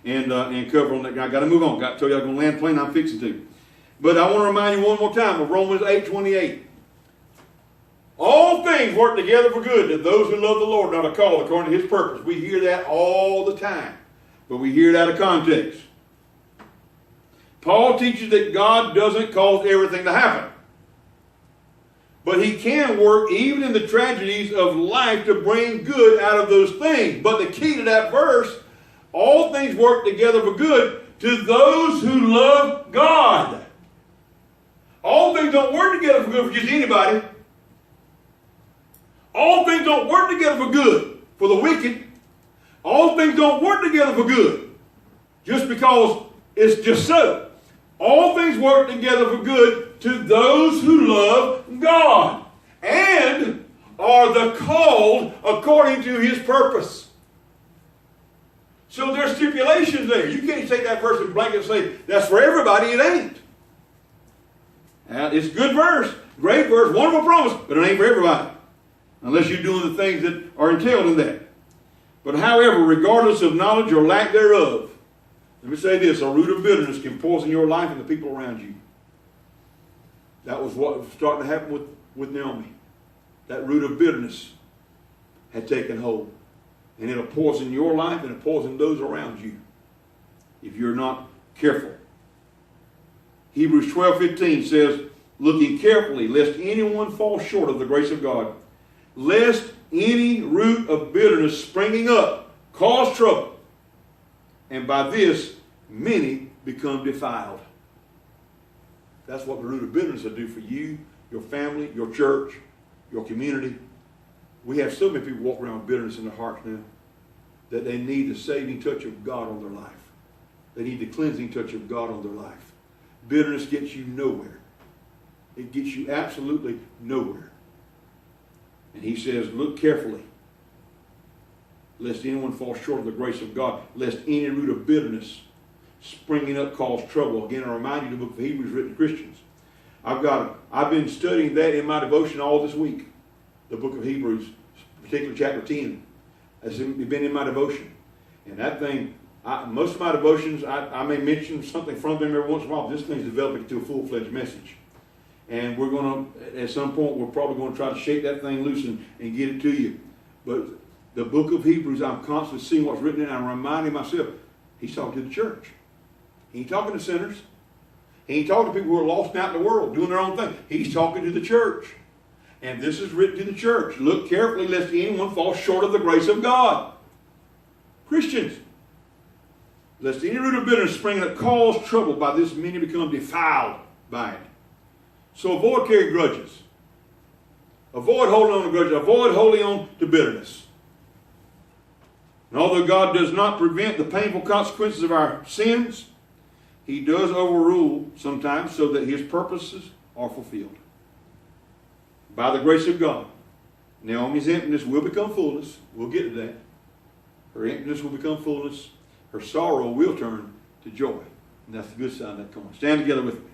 and cover on that. I got to move on. Got to tell you I'm going to land plane. I'm fixing to. But I want to remind you one more time of Romans 8:28. All things work together for good to those who love the Lord, not are called according to His purpose. We hear that all the time, but we hear it out of context. Paul teaches that God doesn't cause everything to happen, but He can work even in the tragedies of life to bring good out of those things. But the key to that verse, all things work together for good to those who love God. All things don't work together for good for just anybody. All things don't work together for good for the wicked. All things don't work together for good just because it's just so. All things work together for good to those who love God and are the called according to His purpose. So there's stipulations there. You can't take that verse in blanket and say, that's for everybody. It ain't. It's a good verse, great verse, wonderful promise, but it ain't for everybody. Unless you're doing the things that are entailed in that. But however, regardless of knowledge or lack thereof, let me say this, a root of bitterness can poison your life and the people around you. That was what was starting to happen with Naomi. That root of bitterness had taken hold. And it'll poison your life and it'll poison those around you if you're not careful. Hebrews 12:15 says, looking carefully, lest anyone fall short of the grace of God, lest any root of bitterness springing up cause trouble, and by this many become defiled. That's what the root of bitterness will do for you, your family, your church, your community. We have so many people walk around with bitterness in their hearts now that they need the saving touch of God on their life. They need the cleansing touch of God on their life. Bitterness gets you nowhere. It gets you absolutely nowhere. And he says, look carefully, lest anyone fall short of the grace of God, lest any root of bitterness springing up cause trouble. Again, I remind you the book of Hebrews written to Christians. I've been studying that in my devotion all this week. The book of Hebrews, particularly chapter 10. It's been in my devotion. And that thing, most of my devotions, I may mention something from them every once in a while. But this thing's developing into a full-fledged message. And we're going to, at some point, we're probably going to try to shake that thing loose and get it to you. But the book of Hebrews, I'm constantly seeing what's written in it. I'm reminding myself, he's talking to the church. He ain't talking to sinners. He ain't talking to people who are lost out in the world, doing their own thing. He's talking to the church. And this is written to the church. Look carefully lest anyone fall short of the grace of God. Christians, lest any root of bitterness springing up cause trouble, by this many become defiled by it. So avoid carrying grudges. Avoid holding on to grudges. Avoid holding on to bitterness. And although God does not prevent the painful consequences of our sins, He does overrule sometimes so that His purposes are fulfilled. By the grace of God, Naomi's emptiness will become fullness. We'll get to that. Her emptiness will become fullness. Her sorrow will turn to joy. And that's the good sign that comes. Stand together with me.